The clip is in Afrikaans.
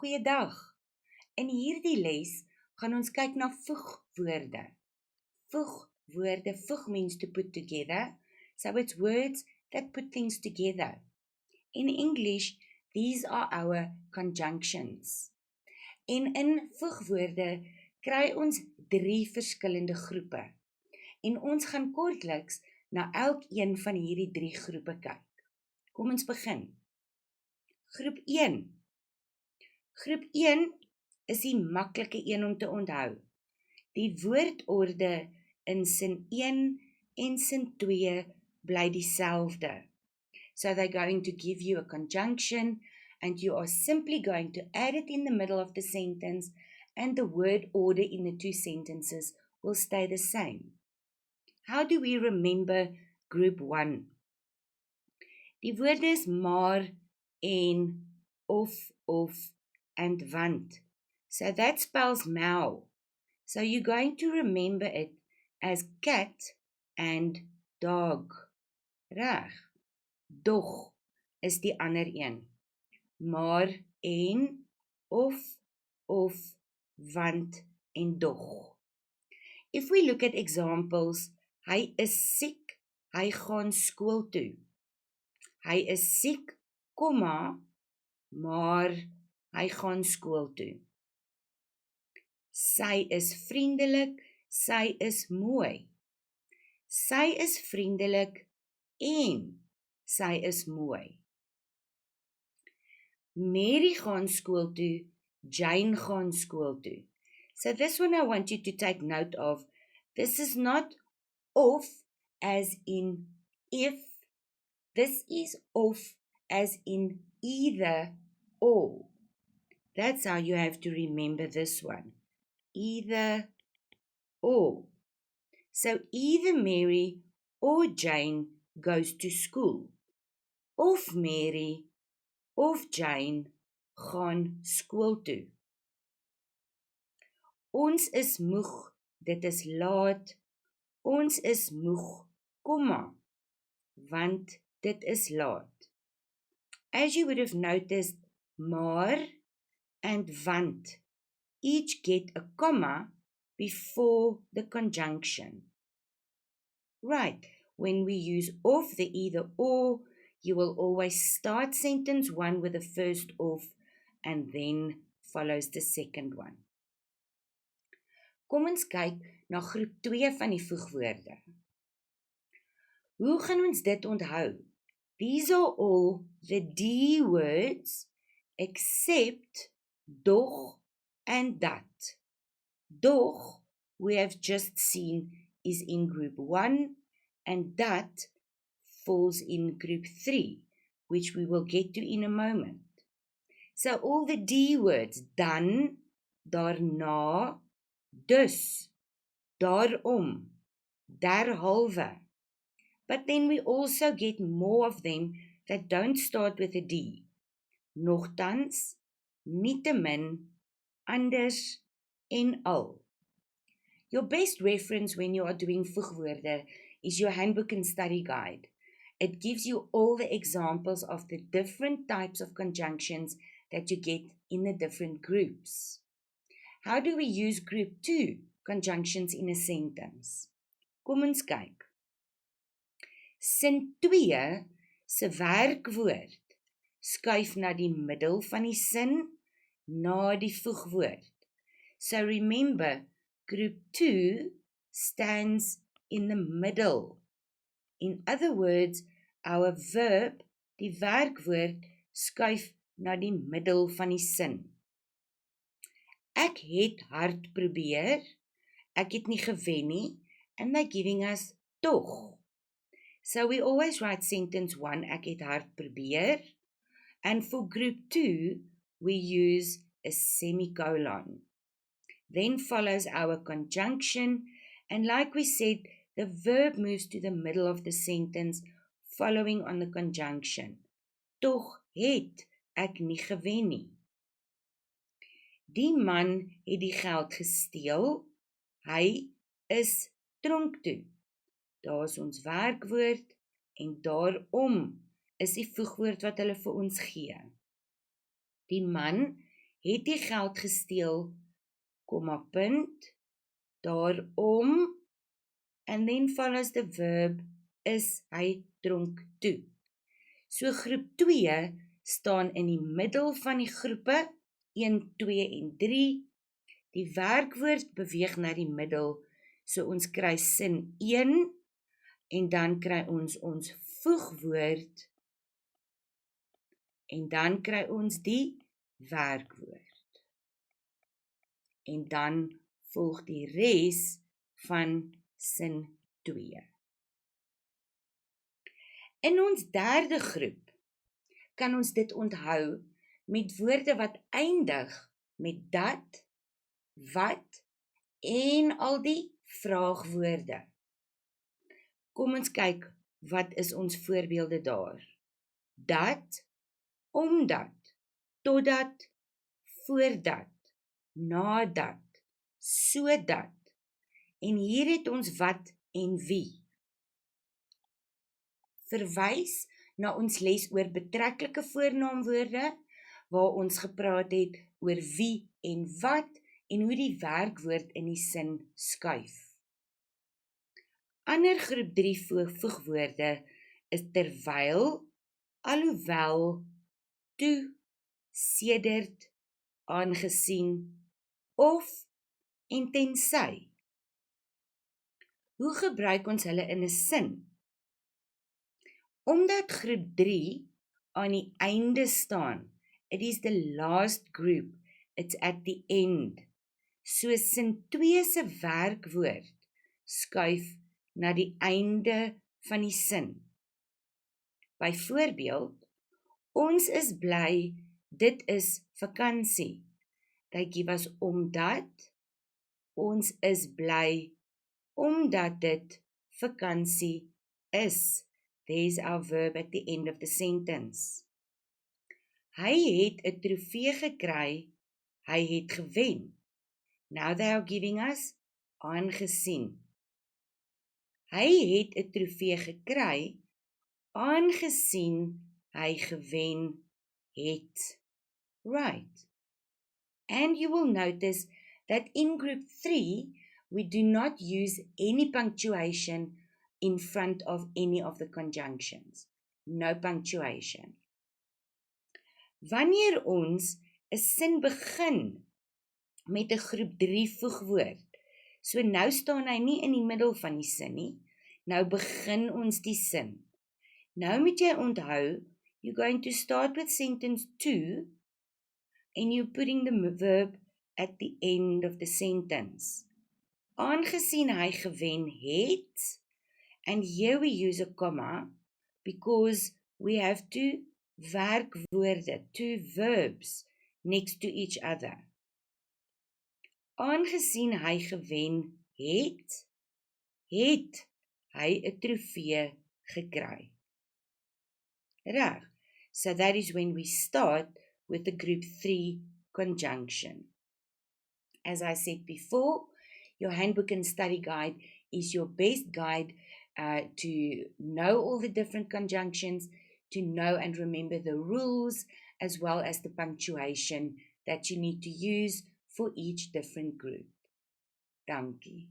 Goeiedag. In hierdie les gaan ons kyk na voegwoorde. Voegwoorde, voeg means to put together, so it's words that put things together. In English, these are our conjunctions. En in voegwoorde kry ons 3 verskillende groepe. En ons gaan kortliks na elkeen van hierdie 3 groepe kyk. Kom ons begin. Groep 1. Groep 1 is die maklike een om te onthou. Die woordorde in sin 1 en sin 2 bly dieselfde. So they're going to give you a conjunction and you are simply going to add it in the middle of the sentence and the word order in the 2 sentences will stay the same. How do we remember group 1? Die woorde is maar, en, of, and want. So that spells meow. So you're going to remember it as cat and dog. Reg. Dog is die ander een. Maar, en, of, want, en dog. If we look at examples, hy is siek, hy gaan skool toe. Hy is siek, maar hy gaan skool toe. Sy is vriendelik, sy is mooi. Sy is vriendelik en sy is mooi. Mary gaan skool toe, Jane gaan skool toe. So this one I want you to take note of. This is not of as in if. This is of as in either or. That's how you have to remember this one. Either or. So either Mary or Jane goes to school. Of Mary of Jane gaan skool toe. Ons is moeg, dit is laat. Ons is moeg, want dit is laat. As you would have noticed, maar and want each get a comma before the conjunction. Right, when we use of the either or, you will always start sentence 1 with the first of and then follows the second one. Kom ons kyk na groep 2 van die voegwoorde. Hoe gaan ons dit onthou? These are all the D words except dog and dat. Dog, we have just seen, is in group 1 and dat falls in group 3, which we will get to in a moment. So all the D words, dan, daarna, dus, daarom, derhalwe. But then we also get more of them that don't start with a D. Nogtans, nietemin, anders, en al. Your best reference when you are doing voegwoorde is your handbook and study guide. It gives you all the examples of the different types of conjunctions that you get in the different groups. How do we use group 2 conjunctions in a sentence? Kom ons kyk. Sin 2 se werkwoord skuif na die middel van die sin na die voegwoord. So remember, group 2 stands in the middle. In other words, our verb, die werkwoord, skuif na die middel van die sin. Ek het hard probeer, ek het nie gewen nie, and they're giving us tog. So we always write sentence 1, ek het hard probeer, and for group 2, we use a semicolon. Then follows our conjunction, and like we said, the verb moves to the middle of the sentence, following on the conjunction. Tog het ek nie gewen nie. Die man het die geld gesteel, hy is tronk toe. Daar is ons werkwoord, en daarom is die voegwoord wat hulle vir ons gee. Die man het die geld gesteel, komma punt, daarom, and then follows the verb, is hy dronk toe. So groep 2 staan in die middel van die groepe 1, 2 en 3. Die werkwoord beweeg na die middel, so ons kry sin 1 en dan kry ons voegwoord en dan kry ons die werkwoord. En dan volg die res van sin 2. In ons derde groep kan ons dit onthou met woorde wat eindig met dat, wat en al die vraagwoorde. Kom ons kyk, wat is ons voorbeelde daar? Dat, omdat, totdat, voordat, nadat, sodat. En hier het ons wat en wie. Verwys na ons les oor betrekkelike voornaamwoorde, waar ons gepraat het oor wie en wat en hoe die werkwoord in die sin skuif. Ander groep 3 voegwoorde is terwyl, alhoewel, toe, sedert, aangesien of en tensy. Hoe gebruik ons hulle in 'n sin? Omdat groep 3 aan die einde staan, it is the last group, it's at the end. So sin 2 se werkwoord skuif na die einde van die sin. Byvoorbeeld, ons is bly, dit is vakansie. They give us omdat, ons is bly, omdat dit vakansie is. There's our verb at the end of the sentence. Hy het 'n trofee gekry, hy het gewen. Now they are giving us aangesien. Hy het 'n trofee gekry, aangesien hy gewen het. Right. And you will notice that in group 3, we do not use any punctuation in front of any of the conjunctions. No punctuation. Wanneer ons 'n sin begin met 'n groep 3 voegwoord, so nou staan hy nie in die middel van die sin nie, nou begin ons die sin. Nou moet jy onthou, you're going to start with sentence 2, and you're putting the verb at the end of the sentence. Aangesien hy gewen het, and here we use a comma, because we have two werkwoorde, two verbs, next to each other. Aangesien hy gewen het, het hy 'n trofee gekry. Reg, so that is when we start with the group 3 conjunction. As I said before, your handbook and study guide is your best guide to know all the different conjunctions, to know and remember the rules, as well as the punctuation that you need to use for each different group. Dankie.